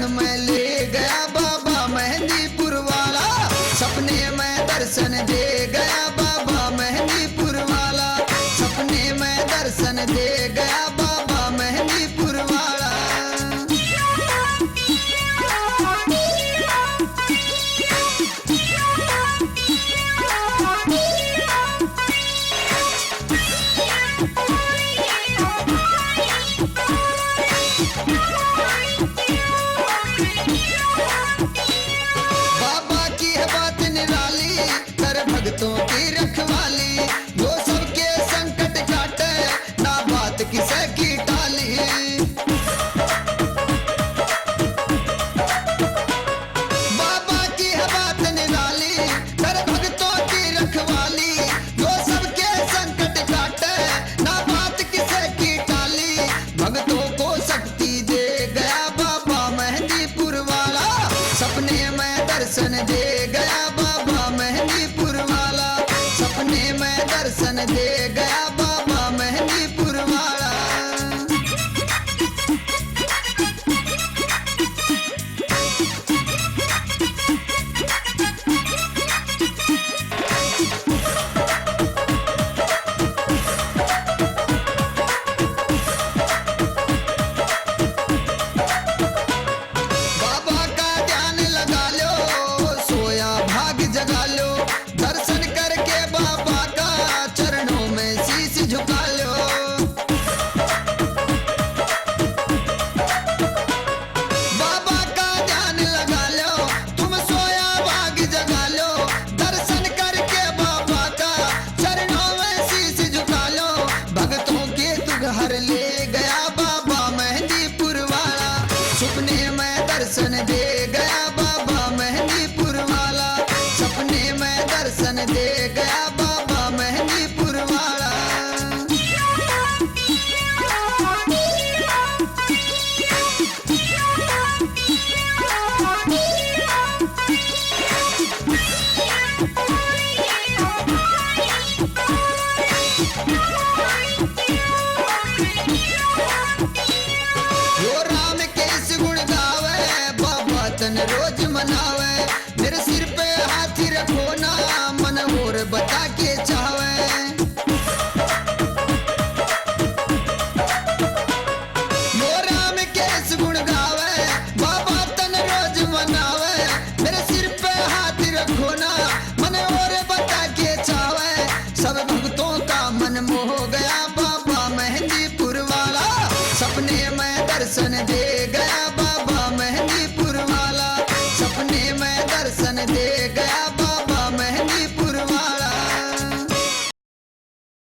क्षण में ले गया बाबा मेहंदीपुर वाला, सपने में दर्शन दे गया बाबा मेहंदीपुर वाला, सपने में दर्शन दे गया बाबा मेहंदीपुर वाला। बाबा की है बात निराली, कर भक्तों की रखवाली, जो सबके संकट काटे, ना बात किसे की टाली। बाबा की है बात निराली, कर भक्तों की रखवाली, जो सबके संकट काटे, ना बात किसे की टाली। भक्तों को शक्ति दे गया बाबा मेहंदीपुर वाला, सपने में दर्शन दे गया बाबा मेहंदीपुर वाला, सपने में दर्शन दे गया बाबा मेहंदीपुर वाला। बाबा का ध्यान लगा लो, सोया भाग जगा लो, दर्शन करके बाबा का चरणों में शीश झुका लो। बाबा का ध्यान लगा लो, तुम सोया भाग जगा लो, दर्शन करके बाबा का चरणों में शीश झुका लो। भक्तों के तू घर ले गया बाबा मेहंदीपुर वाला, सपने में दर्शन दे गया बाबा मेहंदीपुर वाला, सपने में दर्शन दे गया बाबा मेहंदीपुर वाला। वो राम के इस गुण गावे, बाबा तन रोज मनावे,